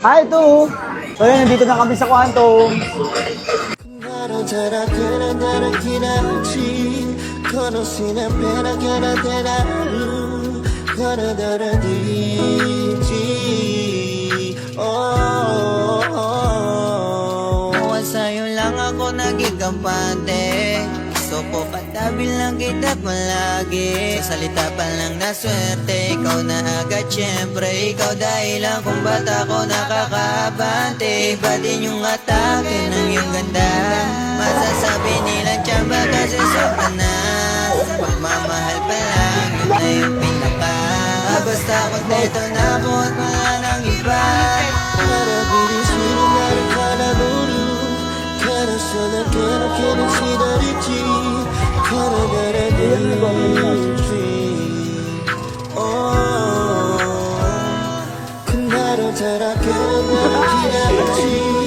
Hi, ito. So yun, nandito na kami sa Quantum. Sa'yo lang ako nagigkampante. Gusto ko patabi lang kita palagi. Sa salita pa lang na swerte, ikaw na agad syempre. Ikaw dahilan kung ba't ako nakakabante. Iba din yung atake ng iyong ganda. Masasabi nilang tsamba kasi sobra na. Pagmamahal pa lang, yun na yung pinaka. Basta kontento na ako at wala nang iba. Para bilis mo na rin ka na guru. Sana kena sidariti Kara-gara dulci Oh Kunaro tara kena